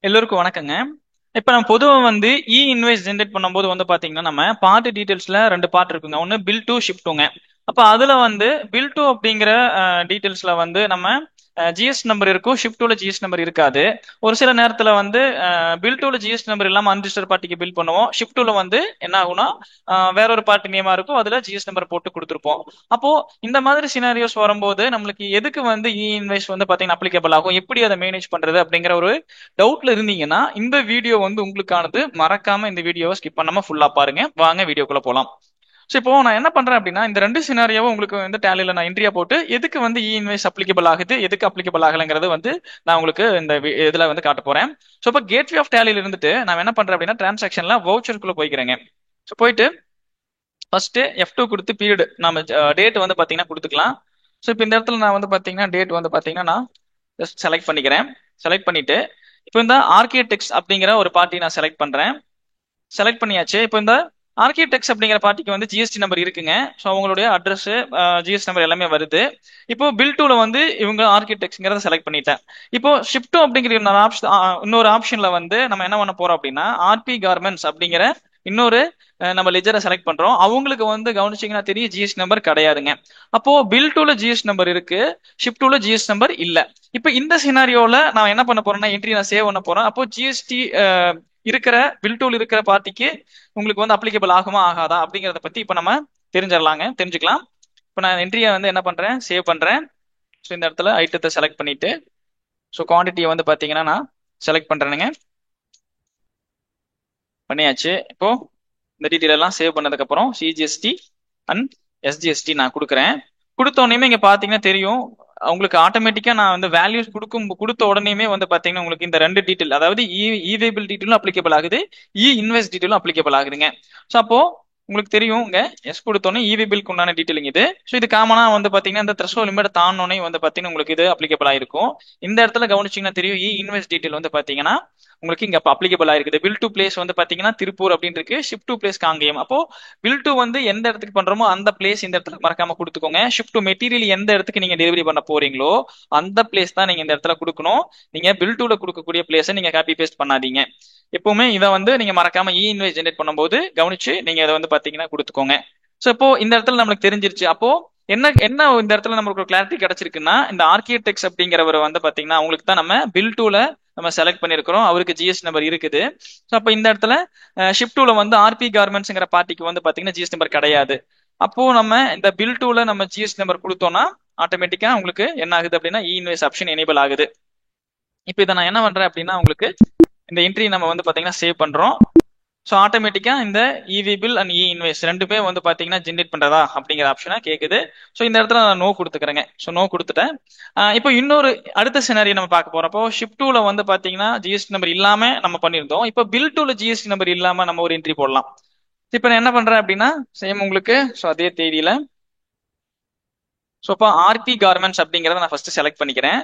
எல்லோருக்கும் வணக்கங்க. இப்ப நம்ம பொதுவா வந்து இன்வாய்ஸ் ஜென்ரேட் பண்ணும்போது வந்து பாத்தீங்கன்னா நம்ம பார்ட் டீடைல்ஸ்ல ரெண்டு பார்ட் இருக்குங்க. ஒன்னு பில் டு ஷிப்டுங்க. அப்ப அதுல வந்து பில் டு அப்படிங்கிற டீடைல்ஸ்ல வந்து நம்ம ஜிஎஸ் நம்பர் இருக்கும், ஷிப்ட் டூல ஜிஎஸ் நம்பர் இருக்காது. ஒரு சில நேரத்துல வந்து பில் டூல ஜிஎஸ் நம்பர் இல்லாம அன்ரிஜிஸ்டர் பார்ட்டிக்கு பில் பண்ணுவோம். ஷிப்ட் டூல வந்து என்ன ஆகும்னா வேற ஒரு பார்ட்டி நேமா இருக்கும், அதுல ஜிஎஸ் நம்பர் போட்டு கொடுத்துருப்போம். அப்போ இந்த மாதிரி சினாரியோஸ் வரும்போது நம்மளுக்கு எதுக்கு வந்து இன்வாய்ஸ் வந்து பாத்தீங்கன்னா அப்ளிகபிள் ஆகும், எப்படி அதை மேனேஜ் பண்றது அப்படிங்கிற ஒரு டவுட்ல இருந்தீங்கன்னா இந்த வீடியோ வந்து உங்களுக்கானது. மறக்காம இந்த வீடியோவை ஸ்கிப் பண்ணாம ஃபுல்லா பாருங்க. வாங்க வீடியோக்குள்ள போலாம். ஸோ இப்போ நான் என்ன பண்றேன் அப்படின்னா இந்த ரெண்டு சினாரியாவும் உங்களுக்கு வந்து டேலியில நான் என்ட்ரியா போட்டு எதுக்கு வந்து இன்வாய்ஸ் அப்ளிகபிள் ஆகுது, எதுக்கு அப்ளிகபிள் ஆகலைங்கிறது வந்து நான் உங்களுக்கு இந்த இதுல வந்து காட்ட போறேன். ஸோ இப்போ கேட்வே ஆஃப் டேலியில இருந்துட்டு நான் என்ன பண்றேன் அப்படின்னா டிரான்சாக்ஷன்ல வவுச்சருக்குள்ள போய்க்கிறேங்க. ஸோ போயிட்டு ஃபர்ஸ்ட் F2 கொடுத்து பீரியட் நம்ம டேட் வந்து பாத்தீங்கன்னா கொடுத்துக்கலாம். ஸோ இப்போ இந்த இடத்துல நான் வந்து பாத்தீங்கன்னா டேட் வந்து பாத்தீங்கன்னா நான் ஜஸ்ட் செலக்ட் பண்ணிக்கிறேன். செலக்ட் பண்ணிட்டு இப்போ இந்த ஆர்கிடெக்ட்ஸ் அப்படிங்கிற ஒரு பார்ட்டி நான் செலக்ட் பண்றேன். செலக்ட் பண்ணியாச்சு. இப்போ இந்த ஆர்கிடெக்ட்ஸ் அப்படிங்கிற பார்ட்டிக்கு வந்து ஜிஎஸ்டி நம்பர் இருக்குங்க. ஸோ அவங்களுடைய அட்ரஸ், ஜிஎஸ்டி நம்பர் எல்லாமே வருது. இப்போ பில் டூல வந்து இவங்க ஆர்கிடெக்ட்ஸ்ங்கிறத செலக்ட் பண்ணிட்டேன். இப்போ ஷிப்டோ அப்படிங்கிற இன்னொரு ஆப்ஷன்ல வந்து நம்ம என்ன பண்ண போறோம் அப்படின்னா ஆர்பி கார்மெண்ட்ஸ் அப்படிங்கிற இன்னொரு நம்ம லெஜரை செலக்ட் பண்றோம். அவங்களுக்கு வந்து கவனிச்சீங்கன்னா தெரியும் ஜிஎஸ்டி நம்பர் கிடையாதுங்க. அப்போ பில் டூல ஜிஎஸ்டி நம்பர் இருக்கு, ஷிப் டூல ஜிஎஸ்டி நம்பர் இல்ல. இப்போ இந்த சினாரியோல நான் என்ன பண்ண போறேன்னா என்ட்ரி நான் சேவ் பண்ண போறேன். அப்போ ஜிஎஸ்டி இருக்கிற பில் டூல் இருக்கிற பார்ட்டிக்கு உங்களுக்கு வந்து அப்ளிகபிள் ஆகுமா ஆகாதா அப்படிங்கறத பத்தி இப்ப நம்ம தெரிஞ்சுக்கலாம். இப்போ நான் என்ட்ரியை வந்து என்ன பண்றேன், சேவ் பண்றேன். ஸோ இந்த இடத்துல ஐட்டத்தை செலக்ட் பண்ணிட்டு ஸோ குவான்டிட்டியை வந்து பாத்தீங்கன்னா நான் செலக்ட் பண்றேனுங்க. பண்ணியாச்சு. இப்போ இந்த டீட்டெயில் எல்லாம் சேவ் பண்ணதுக்கு அப்புறம் சிஜிஎஸ்டி அண்ட் எஸ்ஜிஎஸ்டி நான் கொடுக்குறேன். கொடுத்த உடனே இங்க பாத்தீங்கன்னா தெரியும் உங்களுக்கு ஆட்டோமேட்டிக்கா நான் வந்து வேல்யூஸ் கொடுத்த உடனே வந்து பாத்தீங்கன்னா உங்களுக்கு இந்த ரெண்டு டீட்டெயில், அதாவது இவேபிள் டீட்டெயிலும் அப்ளிகபிள் ஆகுது, இன்வெஸ்ட் டீட்டெயிலும் அப்ளிகபிள் ஆகுதுங்க. ஸோ அப்போ உங்களுக்கு தெரியும் இங்க எஸ் கொடுத்தோன்னே இவேபிள்க்கு உண்டான டீட்டெயிலிங் இது. ஸோ இது காமனா வந்து பாத்தீங்கன்னா இந்த த்ரெஷோல்ட் லிமிட் தாண்டோனே வந்து பாத்தீங்கன்னா உங்களுக்கு இது அப்ளிகபிள் ஆயிருக்கும். இந்த இடத்துல கவனிச்சீங்கன்னா தெரியும் இன்வெஸ்ட் டீட்டெயில் வந்து பாத்தீங்கன்னா உங்களுக்கு இங்க அப்ளிகபிள் ஆயிருக்குது. பில் டு பிளேஸ் வந்து பாத்தீங்கன்னா திருப்பூர் அப்படின்னு இருக்கு, ஷிப் டு பிளேஸ் காங்கேயம். அப்போ பில் டு வந்து எந்த இடத்துக்கு பண்றோமோ அந்த பிளேஸ் இந்த இடத்துல மறக்காம கொடுத்துக்கோங்க. ஷிப் டு மெட்டீரியல் எந்த இடத்துக்கு நீங்க டெலிவரி பண்ண போறீங்களோ அந்த பிளேஸ் தான் நீங்க இந்த இடத்துல கொடுக்கணும். நீங்க பில் டூல கொடுக்கக்கூடிய பிளேஸை நீங்க காப்பி பேஸ்ட் பண்ணாதீங்க. எப்பவுமே இதை வந்து நீங்க மறக்காம இன்வாய்ஸ் ஜென்ரேட் பண்ணும்போது கவனிச்சு நீங்க இதை வந்து பாத்தீங்கன்னா கொடுத்துக்கோங்க. ஸோ இப்போ இந்த இடத்துல நம்மளுக்கு தெரிஞ்சிருச்சு. அப்போ என்ன என்ன இந்த இடத்துல நம்மளுக்கு ஒரு கிளாரிட்டி கிடைச்சிருக்குன்னா இந்த ஆர்கிடெக்ட்ஸ் அப்படிங்கிறவர் வந்து பாத்தீங்கன்னா அவங்களுக்கு தான் நம்ம பில் டூல நம்ம செலக்ட் பண்ணிருக்கிறோம், அவருக்கு ஜிஎஸ்டி நம்பர் இருக்குது. ஸோ அப்போ இந்த இடத்துல ஷிப் டூல வந்து ஆர்பி கார்மெண்ட்ஸ்ங்கிற பார்ட்டிக்கு வந்து பாத்தீங்கன்னா ஜிஎஸ்டி நம்பர் கிடையாது. அப்போ நம்ம இந்த பில் டூல நம்ம ஜிஎஸ்டி நம்பர் கொடுத்தோம்னா ஆட்டோமேட்டிக்கா உங்களுக்கு என்ன ஆகுது அப்படின்னா இன்வாய்ஸ் ஆப்ஷன் எனேபிள் ஆகுது. இப்போ இதை நான் என்ன பண்றேன் அப்படின்னா உங்களுக்கு இந்த என்ட்ரி நம்ம வந்து பாத்தீங்கன்னா சேவ் பண்றோம். ஸோ ஆட்டோமேட்டிக்கா இந்த இவி பில் அண்ட் இன்வாய்ஸ் ரெண்டுமே வந்து பாத்தீங்கன்னா ஜென்ரேட் பண்றதா அப்படிங்கிற ஆப்ஷனா கேக்குது. ஸோ இந்த இடத்துல நான் நோ கொடுத்துக்கிறேங்க. ஸோ நோ கொடுத்துட்டேன். இப்போ இன்னொரு அடுத்த சினாரி நம்ம பார்க்க போறோம். இப்போ ஷிப் டூல வந்து பாத்தீங்கன்னா ஜிஎஸ்டி நம்பர் இல்லாம நம்ம பண்ணியிருந்தோம். இப்போ பில் டூல ஜிஎஸ்டி நம்பர் இல்லாம நம்ம ஒரு என்ட்ரி போடலாம். இப்போ நான் என்ன பண்றேன் அப்படின்னா சேம் உங்களுக்கு ஸோ அதே தேதியில ஸோ இப்போ ஆர்பி கார்மெண்ட்ஸ் அப்படிங்கிறத நான் ஃபர்ஸ்ட் செலக்ட் பண்ணிக்கிறேன்.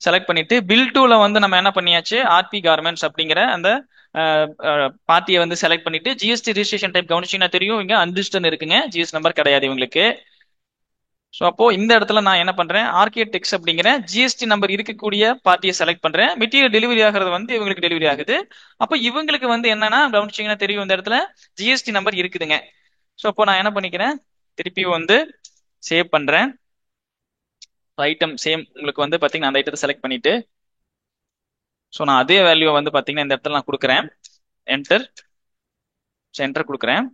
செலக்ட் பண்ணிட்டு பில் டூல வந்து நம்ம என்ன பண்ணியாச்சு ஆர்பி கார்மெண்ட்ஸ் அப்படிங்கிற அந்த பார்ட்டியை வந்து செலக்ட் பண்ணிட்டு ஜிஎஸ்டி ரிஜிஸ்ட்ரேஷன் டைப் கவனிச்சீங்கன்னா தெரியும் இங்க அன்ரிஜிஸ்டர்ட் இருக்குங்க, ஜிஎஸ்டி நம்பர் கிடையாது இவங்களுக்கு. ஸோ அப்போ இந்த இடத்துல நான் என்ன பண்றேன் ஆர்கிடெக்ட்ஸ் அப்படிங்கிற ஜிஎஸ்டி நம்பர் இருக்கக்கூடிய பார்ட்டியை செலக்ட் பண்றேன். மெட்டீரியல் டெலிவரி ஆகிறது வந்து இவங்களுக்கு டெலிவரி ஆகுது. அப்போ இவங்களுக்கு வந்து என்னன்னா கவனிச்சீங்கன்னா தெரியும் இந்த இடத்துல ஜிஎஸ்டி நம்பர் இருக்குதுங்க. ஸோ அப்போ நான் என்ன பண்ணிக்கிறேன் திருப்பி வந்து சேவ் பண்றேன். ஐட்டம் சேம் உங்களுக்கு வந்து பாத்தீங்கன்னா அந்த ஐட்டத்தை செலக்ட் பண்ணிட்டு ஸோ நான் அதே வேல்யூ வந்து பாத்தீங்கன்னா இந்த இடத்துல நான் கொடுக்குறேன். என்டர் என்டர் கொடுக்குறேன்.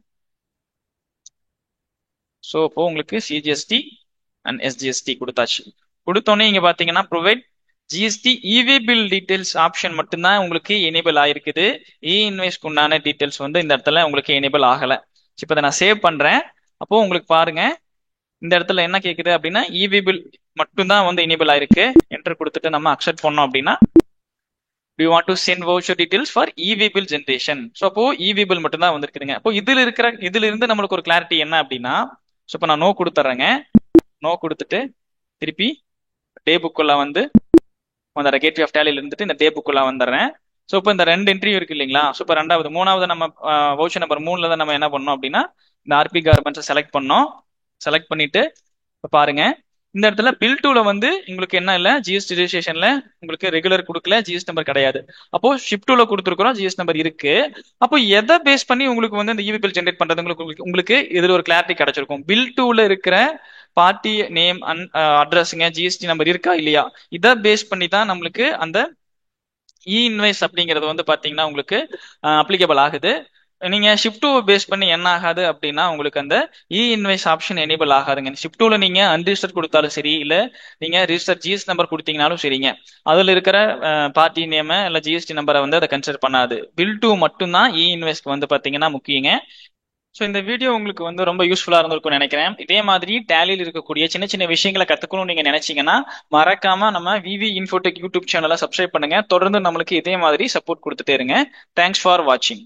ஸோ இப்போ உங்களுக்கு சிஜிஎஸ்டி அண்ட் எஸ்ஜிஎஸ்டி கொடுத்தாச்சு. கொடுத்தோன்னே இங்க பாத்தீங்கன்னா ப்ரொவைட் ஜிஎஸ்டி இவி பில் டீடைல்ஸ் ஆப்ஷன் மட்டும்தான் உங்களுக்கு எனேபிள் ஆயிருக்குது. இன்வாய்ஸ்க்கு உண்டான டீடைல்ஸ் வந்து இந்த இடத்துல உங்களுக்கு எனேபிள் ஆகல. இப்போ இதை நான் சேவ் பண்றேன். அப்போ உங்களுக்கு பாருங்க இந்த இடத்துல என்ன கேக்குது அப்படின்னா இவி பில் மட்டும்தான் வந்து எனேபிள் ஆயிருக்கு. என்டர் கொடுத்துட்டு நம்ம அக்செப்ட் பண்ணோம் அப்படின்னா we want to send voucher details for EV bill generation. So அப்போ EV bill மட்டும் தான் வந்திருக்குதுங்க. அப்போ இதுல இருந்து நம்மளுக்கு ஒரு கிளாரிட்டி என்ன அப்படின்னா ஸோ இப்போ நான் நோ கொடுத்துட்றேங்க. நோ கொடுத்துட்டு திருப்பி டே புக்குள்ள வந்து வந்துடுறேன். கேட்வே ஆஃப் டேலியில இருந்துட்டு இந்த டே புக்குள்ள வந்துடுறேன். ஸோ இப்போ இந்த ரெண்டு என்ட்ரி இருக்கு இல்லைங்களா. ஸோ இப்போ மூணாவது நம்ம வவுச்சர் நம்பர் 3ல தான் நம்ம என்ன பண்ணோம் அப்படின்னா இந்த ஆர்பி கார்மெண்ட்ஸை செலக்ட் பண்ணோம். செலக்ட் பண்ணிட்டு இப்போ பாருங்க இந்த இடத்துல பில் டூல வந்து உங்களுக்கு என்ன இல்ல, ஜிஎஸ்டி ரிஜிஸ்ட்ரேஷன்ல உங்களுக்கு ரெகுலர் கொடுக்கல, ஜிஎஸ்டி நம்பர் கிடையாது. அப்போ ஷிப் டூல கொடுத்துருக்கோம், ஜிஎஸ்டி நம்பர் இருக்கு. அப்போ எதை பேஸ் பண்ணி உங்களுக்கு வந்து இந்த இவி பில் ஜென்ரேட் பண்றது உங்களுக்கு இதுல ஒரு கிளாரிட்டி கிடைச்சிருக்கும். பில் டூல இருக்கிற பார்ட்டி நேம் அட்ரஸுங்க ஜிஎஸ்டி நம்பர் இருக்கா இல்லையா, இதை பேஸ் பண்ணி தான் நம்மளுக்கு அந்த இ இன்வைஸ் அப்படிங்கிறது வந்து பாத்தீங்கன்னா உங்களுக்கு அப்ளிகபிள் ஆகுது. நீங்க ஷிஃப்ட் டூ பேஸ் பண்ணி என்ன ஆகாது அப்படின்னா உங்களுக்கு அந்த இ இன்வைஸ் ஆப்ஷன் எனேபிள் ஆகாதுங்க. ஷிஃப்ட் டூல நீங்க அன்ரிஜிஸ்டர் கொடுத்தாலும் சரி, இல்ல நீங்க ரிஜிஸ்டர் ஜிஎஸ் நம்பர் கொடுத்தீங்கனாலும் சரிங்க, அதுல இருக்கிற பார்ட்டி நேம் இல்ல ஜிஎஸ்டி நம்பரை வந்து அதை கன்சிடர் பண்ணாது. பில் டூ மட்டும்தான் இ இன்வைஸ்க்கு வந்து பாத்தீங்கன்னா முக்கியங்க. ஸோ இந்த வீடியோ உங்களுக்கு வந்து ரொம்ப யூஸ்ஃபுல்லா இருந்திருக்கும்னு நினைக்கிறேன். இதே மாதிரி டேலியில் இருக்கக்கூடிய சின்ன சின்ன விஷயங்களை கத்துக்கணும்னு நீங்க நினைச்சீங்கன்னா மறக்காம நம்ம விவி இன்ஃபோடெக் யூடியூப் சேனலை சப்ஸ்கிரைப் பண்ணுங்க. தொடர்ந்து நம்மளுக்கு இதே மாதிரி சப்போர்ட் கொடுத்துட்டே இருங்க. தேங்க்ஸ் ஃபார் வாட்சிங்.